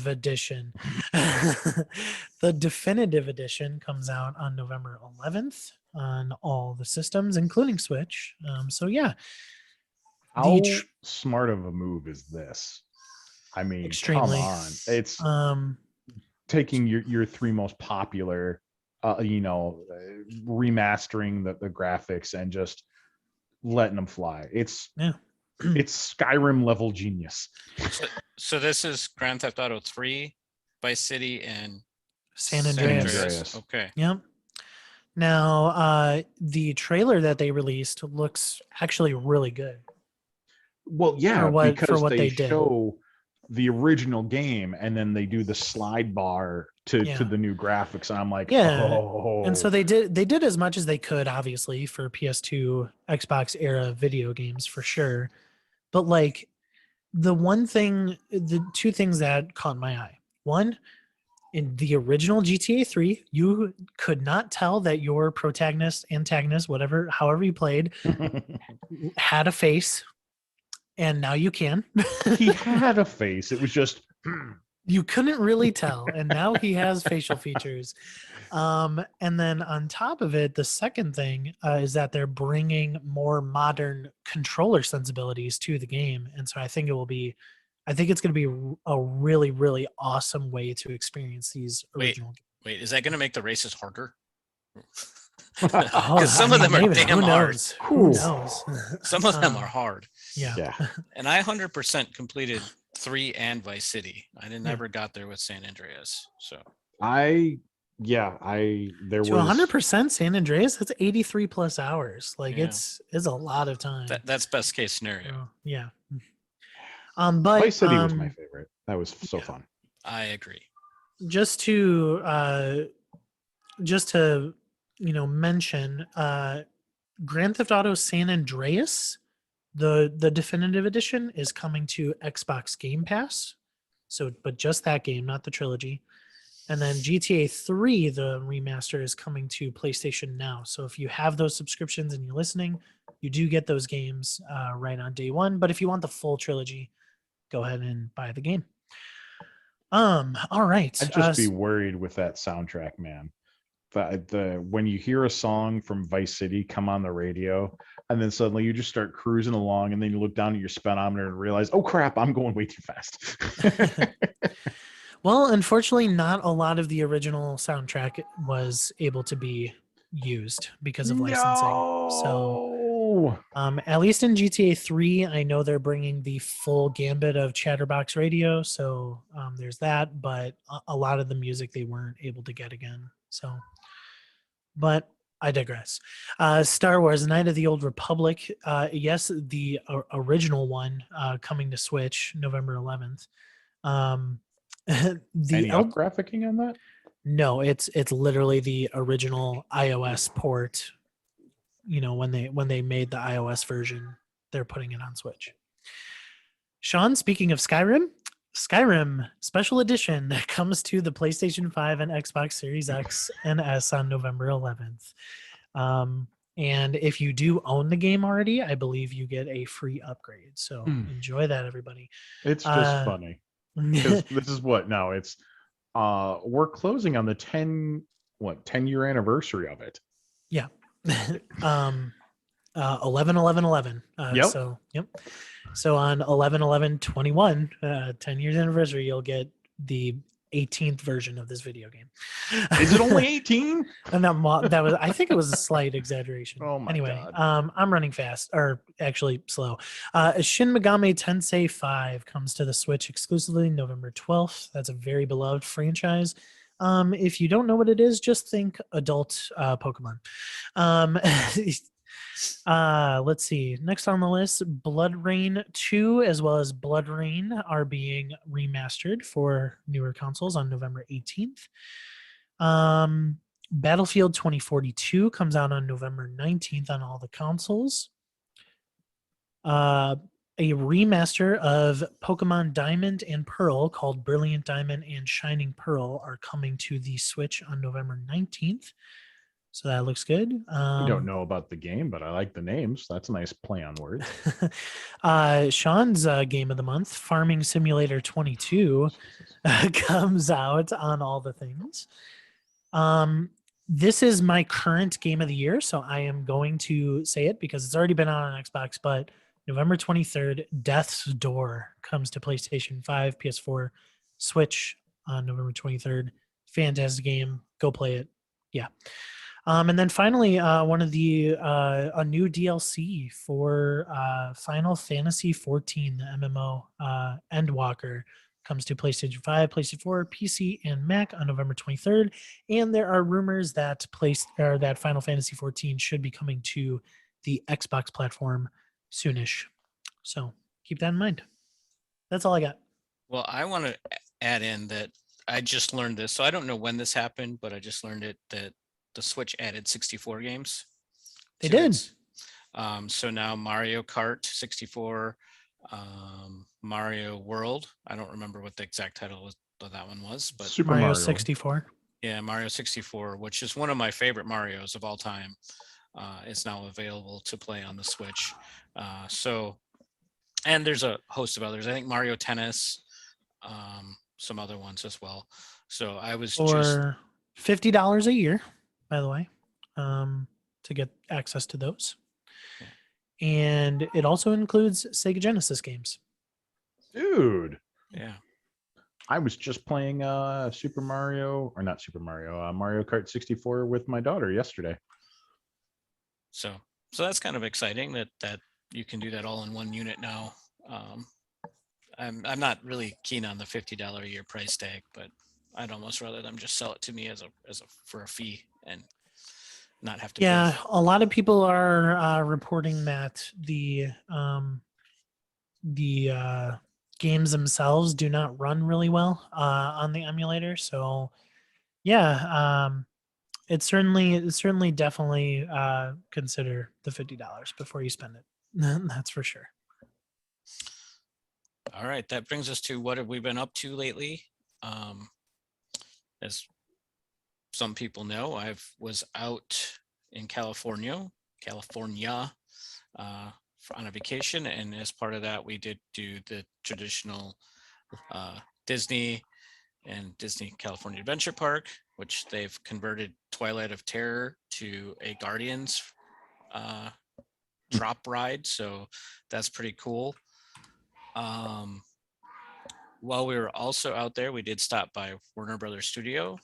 edition. The definitive edition comes out on November 11th on all the systems, including Switch. So yeah, How smart of a move is this? I mean, extremely. come on. It's Um, taking your three most popular, remastering the graphics and just letting them fly. It's yeah. it's Skyrim level genius. So this is Grand Theft Auto 3, Vice City, and San Andreas. Andreas. Okay. Yep. Now, the trailer that they released looks actually really good. Well, yeah, for what because they did. show the original game and then they do the slide bar to the new graphics, and I'm like, Yeah. oh. And so they did as much as they could, obviously, for PS2, Xbox era video games for sure. But like the two things that caught my eye. One, in the original GTA 3, you could not tell that your protagonist, antagonist, however you played, had a face. And now you can. He had a face. It was just you couldn't really tell, and now he has facial features. And then on top of it, the second thing is that they're bringing more modern controller sensibilities to the game, and so I think it's going to be a really, really awesome way to experience these original. Wait, is that going to make the races harder? Because some of them are damn hard. Who knows? Some of them are hard. Yeah. And I 100% completed 3 and Vice City. I never got there with San Andreas. So there was 100% San Andreas. That's 83 plus hours. Like it's a lot of time. That's best case scenario. Yeah. But Vice City was my favorite. That was so fun. I agree. Just to mention Grand Theft Auto San Andreas, the definitive edition is coming to Xbox Game Pass. So, but just that game, not the trilogy. And then GTA 3, the remaster, is coming to PlayStation Now. So if you have those subscriptions and you're listening, you do get those games right on day one. But if you want the full trilogy, go ahead and buy the game. All right. I'd just be worried with that soundtrack, man. When you hear a song from Vice City come on the radio, and then suddenly you just start cruising along, and then you look down at your speedometer and realize, oh crap, I'm going way too fast. Well, unfortunately, not a lot of the original soundtrack was able to be used because of licensing. So, at least in GTA 3, I know they're bringing the full gambit of Chatterbox Radio. So there's that, but a lot of the music they weren't able to get again. So, but I digress. Star Wars: Knight of the Old Republic. Yes, the original one coming to Switch November 11th. Any up-graphicing on that? No, it's literally the original iOS port. When they made the iOS version, they're putting it on Switch. Sean, speaking of Skyrim Special Edition that comes to the PlayStation 5 and Xbox Series X and S on November 11th. And if you do own the game already, I believe you get a free upgrade. So enjoy that, everybody. It's just funny. Because this is what now it's we're closing on the 10-year anniversary of it. Yeah. 11/11/11. Yep. So on 11/11/21, 10 years anniversary, you'll get the 18th version of this video game. Is it only 18? And that was, I think it was a slight exaggeration. Oh my anyway, God. I'm running fast, or actually slow. Shin Megami Tensei 5 comes to the Switch exclusively November 12th. That's a very beloved franchise. If you don't know what it is, just think adult Pokemon. Let's see. Next on the list, Bloodrayne 2 as well as Bloodrayne are being remastered for newer consoles on November 18th. Battlefield 2042 comes out on November 19th on all the consoles. A remaster of Pokemon Diamond and Pearl called Brilliant Diamond and Shining Pearl are coming to the Switch on November 19th. So that looks good. I don't know about the game, but I like the names. That's a nice play on words. Sean's game of the month, Farming Simulator 22, comes out on all the things. This is my current game of the year, so I am going to say it because it's already been out on Xbox, but November 23rd, Death's Door comes to PlayStation 5, PS4, Switch on November 23rd. Fantastic game. Go play it. Yeah. And then finally, one of the a new DLC for Final Fantasy 14, the MMO Endwalker, comes to PlayStation 5, PlayStation 4, PC, and Mac on November 23rd. And there are rumors that that Final Fantasy 14 should be coming to the Xbox platform soonish. So keep that in mind. That's all I got. Well, I want to add in that I just learned this. So I don't know when this happened, but I just learned it that the Switch added 64 games. They to did. its- So now Mario Kart 64, Mario World. I don't remember what the exact title of that one was, but Super Mario Mario 64. yeah, Mario 64, which is one of my favorite Marios of all time, is now available to play on the Switch. And there's a host of others. I think Mario Tennis, some other ones as well. So I was just For $50 a year, by the way, to get access to those. Yeah. And it also includes Sega Genesis games. Dude, yeah. I was just playing Super Mario, or not Super Mario, Mario Kart 64 with my daughter yesterday. So that's kind of exciting that you can do that all in one unit now. I'm not really keen on the $50 a year price tag, but I'd almost rather them just sell it to me as a for a fee and not have to Yeah, pay. a lot of people are reporting that the games themselves do not run really well on the emulator. So yeah, it's certainly definitely consider the $50 before you spend it. That's for sure. All right, that brings us to what have we been up to lately? As some people know, I was out in California on a vacation, and as part of that, we did do the traditional Disney and Disney California Adventure Park, which they've converted Twilight of Terror to a Guardians drop ride, so that's pretty cool. While we were also out there, we did stop by Warner Brothers Studio,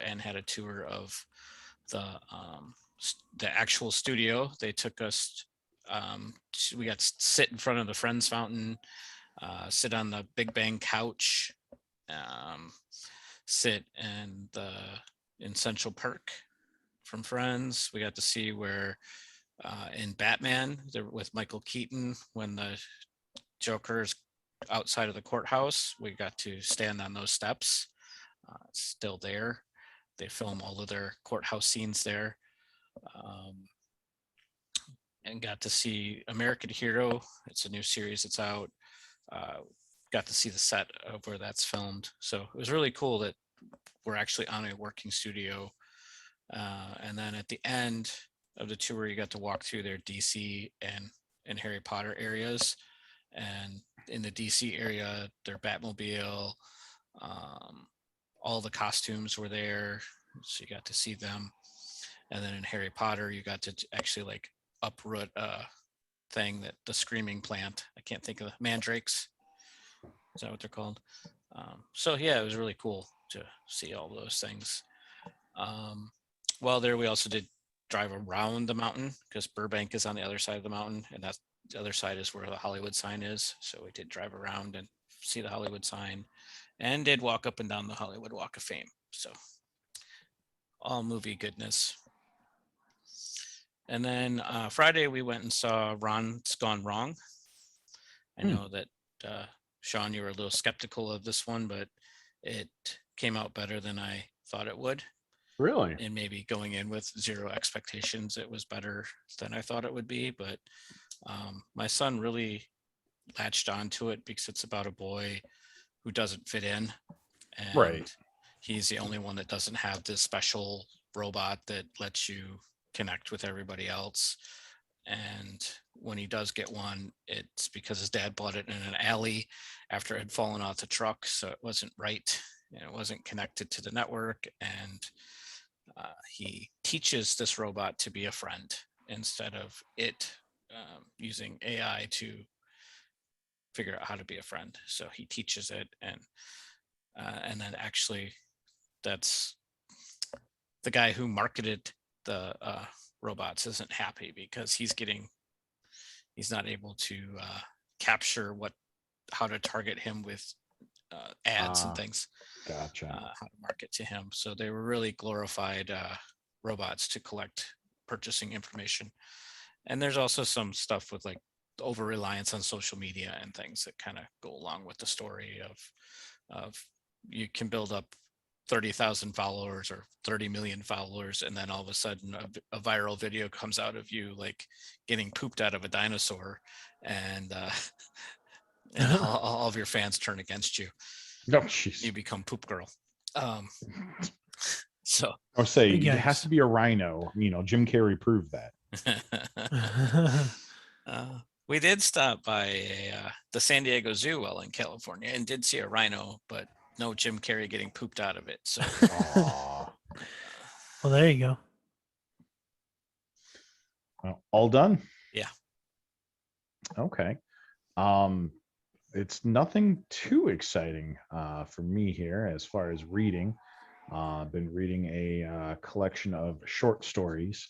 and had a tour of the actual studio. They took us. We got to sit in front of the Friends Fountain, sit on the Big Bang couch, sit in Central Park from Friends. We got to see where in Batman with Michael Keaton when the Joker's outside of the courthouse, we got to stand on those steps. It's still there. They film all of their courthouse scenes there. And got to see American Hero. It's a new series that's out. Got to see the set of where that's filmed. So it was really cool that we're actually on a working studio. And then at the end of the tour, you got to walk through their DC and Harry Potter areas. And in the DC area, their Batmobile, all the costumes were there, so you got to see them. And then in Harry Potter, you got to actually like uproot a thing that the screaming plant. I can't think of the mandrakes. Is that what they're called? So yeah, it was really cool to see all those things. While there, we also did drive around the mountain because Burbank is on the other side of the mountain, and that's the other side is where the Hollywood sign is. So we did drive around and see the Hollywood sign and did walk up and down the Hollywood Walk of Fame. So all movie goodness. And then Friday we went and saw Ron's Gone Wrong. I know that Sean, you were a little skeptical of this one, but it came out better than I thought it would. Really? And maybe going in with zero expectations, it was better than I thought it would be. But my son really latched onto it because it's about a boy who doesn't fit in, and Right. he's the only one that doesn't have this special robot that lets you connect with everybody else. And when he does get one, it's because his dad bought it in an alley after it had fallen off the truck, so it wasn't right. And it wasn't connected to the network. And he teaches this robot to be a friend instead of it using AI to figure out how to be a friend. So he teaches it, and then actually, that's the guy who marketed the robots isn't happy because he's not able to capture how to target him with ads and things. Gotcha. How to market to him. So they were really glorified robots to collect purchasing information. And there's also some stuff with like over reliance on social media and things that kind of go along with the story of you can build up 30,000 followers or 30 million followers, and then all of a sudden a viral video comes out of you like getting pooped out of a dinosaur, and all of your fans turn against you. No, jeez. You become poop girl. So I'll say Big it has yikes. to be a rhino. Jim Carrey proved that. we did stop by the San Diego Zoo while in California and did see a rhino, but no Jim Carrey getting pooped out of it. So Aw. Well, there you go. Well, all done? Yeah. Okay. It's nothing too exciting for me here as far as reading. I've been reading a collection of short stories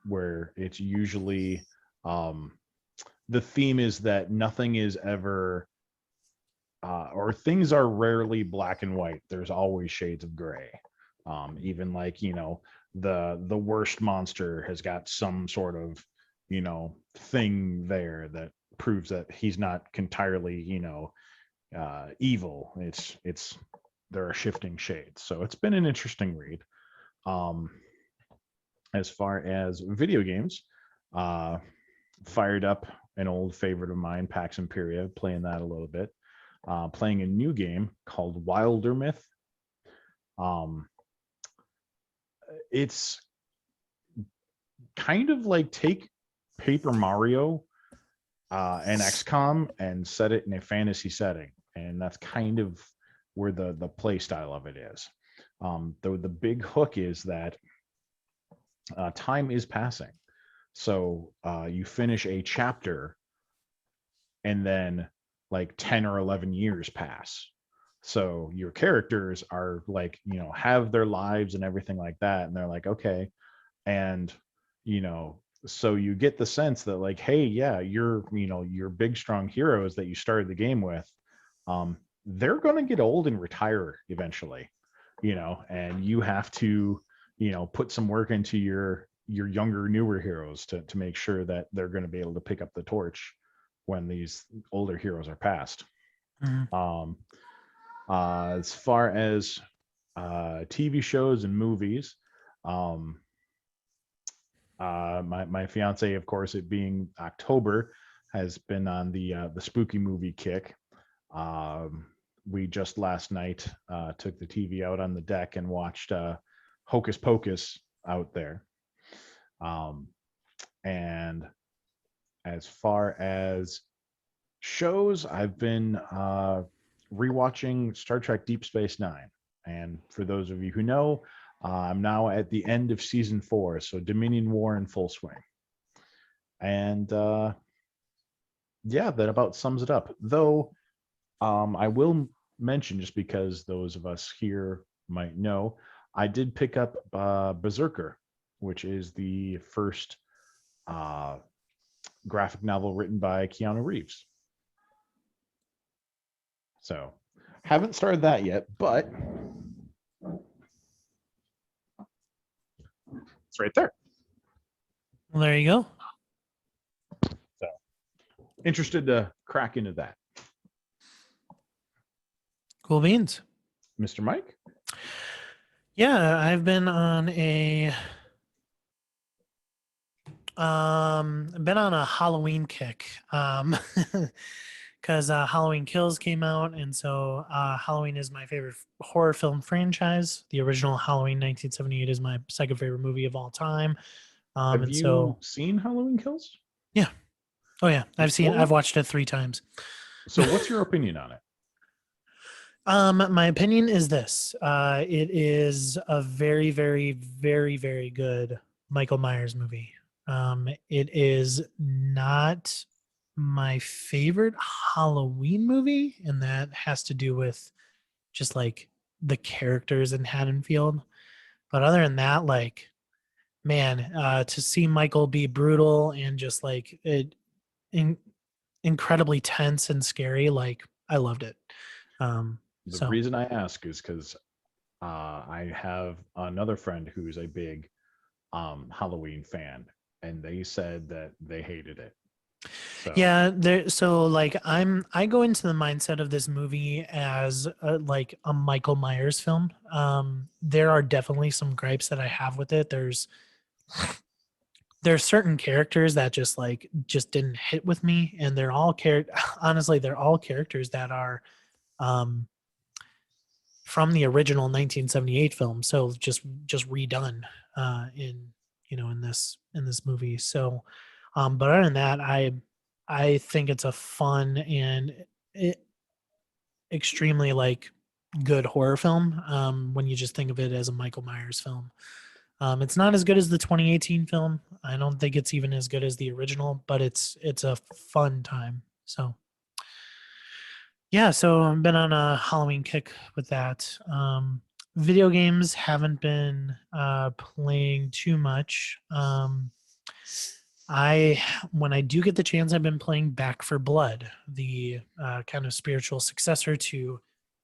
where it's usually the theme is that nothing is ever or things are rarely black and white. There's always shades of gray. Even like, the worst monster has got some sort of, thing there that proves that he's not entirely, evil. It's there are shifting shades. So it's been an interesting read. As far as video games, fired up an old favorite of mine, Pax Imperia, playing that a little bit. Playing a new game called Wilder Myth. It's kind of like take Paper Mario and XCOM and set it in a fantasy setting, and that's kind of where the play style of it is. Though the big hook is that time is passing. So you finish a chapter, and then like 10 or 11 years pass. So your characters are like, have their lives and everything like that. And they're like, okay. And, so you get the sense that like, hey, yeah, your big, strong heroes that you started the game with, they're going to get old and retire eventually, and you have to, put some work into your younger, newer heroes to make sure that they're going to be able to pick up the torch when these older heroes are passed. Mhm. As far as TV shows and movies, my fiance, of course, it being October, has been on the spooky movie kick. We just last night took the TV out on the deck and watched Hocus Pocus out there. And as far as shows, I've been rewatching Star Trek Deep Space Nine. And for those of you who know, I'm now at the end of season 4, so Dominion War in full swing. And yeah, that about sums it up. Though I will mention, just because those of us here might know, I did pick up Berserker, which is the first graphic novel written by Keanu Reeves. So haven't started that yet, but it's right there. Well, there you go. So interested to crack into that. Cool beans. Mr. Mike? Yeah, I've been on a Halloween kick. because Halloween Kills came out, and so Halloween is my favorite horror film franchise. The original Halloween 1978 is my second favorite movie of all time. Have And you so seen Halloween Kills? yeah, oh yeah, I've What- watched it 3 times. So, what's your opinion on it? My opinion is this: it is a very, very, very, very good Michael Myers movie. It is not my favorite Halloween movie, and that has to do with just like the characters in Haddonfield. But other than that, like, man, to see Michael be brutal and just like it, in, incredibly tense and scary, like I loved it. The So reason I ask is because I have another friend who's a big Halloween fan, and they said that they hated it. So, yeah, so like I go into the mindset of this movie as like a Michael Myers film. There are definitely some gripes that I have with it. There's certain characters that just didn't hit with me, and they're all honestly, they're all characters that are um from the original 1978 film, so just redone in in this movie. So but other than that, I think it's a fun and it, extremely like good horror film when you just think of it as a Michael Myers film. It's not as good as the 2018 film. I don't think it's even as good as the original, but it's a fun time. So yeah, so I've been on a Halloween kick with that. Video games haven't been playing too much. I when I do get the chance, I've been playing Back for Blood, the kind of spiritual successor to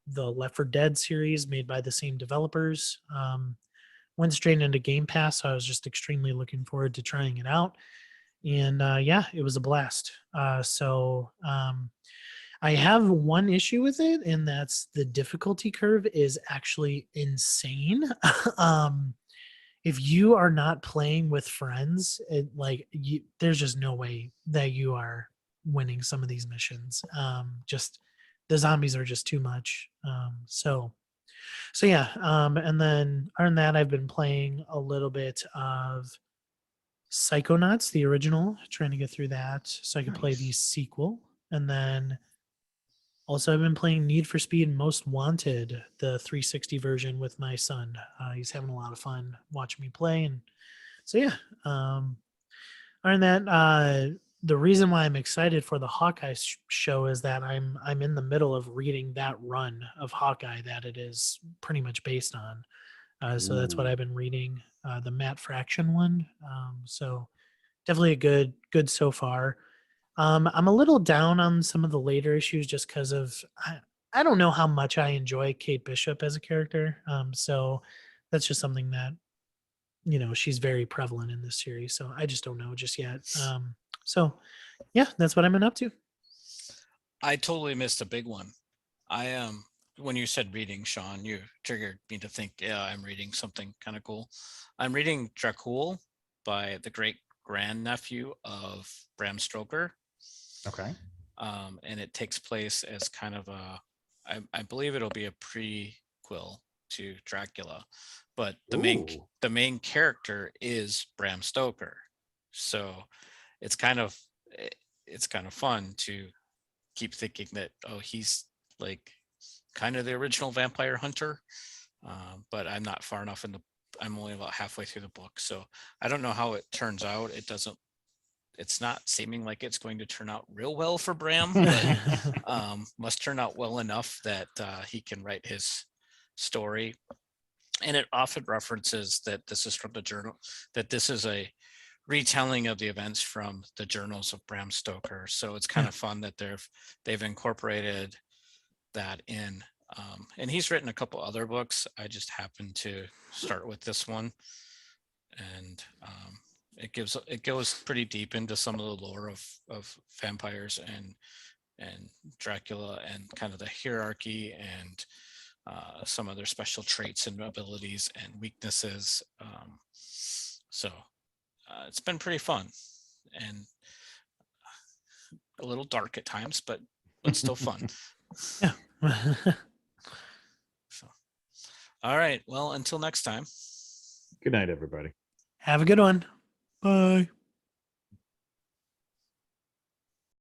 the Left 4 Dead series made by the same developers. Went straight into Game Pass, so I was just extremely looking forward to trying it out. And yeah, it was a blast. I have one issue with it, and that's the difficulty curve is actually insane. um, if you are not playing with friends, there's just no way that you are winning some of these missions. Just the zombies are just too much. So yeah. And then other than that, I've been playing a little bit of Psychonauts, the original, trying to get through that so I could play the nice. sequel. And then also, I've been playing Need for Speed Most Wanted, the 360 version, with my son. He's having a lot of fun watching me play, and so yeah. Other than that, the reason why I'm excited for the Hawkeye show is that I'm in the middle of reading that run of Hawkeye that it is pretty much based on. So that's what Ooh, I've been reading, the Matt Fraction one. So definitely a good so far. I'm a little down on some of the later issues just because of I don't know how much I enjoy Kate Bishop as a character. So that's just something that she's very prevalent in this series. So I just don't know just yet. So yeah, that's what I've been up to. I totally missed a big one. I when you said reading, Sean, you triggered me to think, yeah, I'm reading something kind of cool. I'm reading Dracul by the great grandnephew of Bram Stoker. okay. And it takes place as kind of I believe it'll be a prequel to Dracula, but Ooh, the main character is Bram Stoker, so it's kind of it's kind of fun to keep thinking that, oh, he's like kind of the original vampire hunter, but I'm not far enough in the. I'm only about halfway through the book, so I don't know how it turns out. It's not seeming like it's going to turn out real well for Bram, but must turn out well enough that he can write his story. And it often references that this is from the journal, that this is a retelling of the events from the journals of Bram Stoker. So it's kind Yeah. of fun that they've incorporated that in. And he's written a couple other books. I just happened to start with this one, and it goes pretty deep into some of the lore of vampires and Dracula and kind of the hierarchy and some of their special traits and abilities and weaknesses. So it's been pretty fun and a little dark at times, but but still fun. Yeah. So, all right. Well, until next time. Good night, everybody. Have a good one. Bye.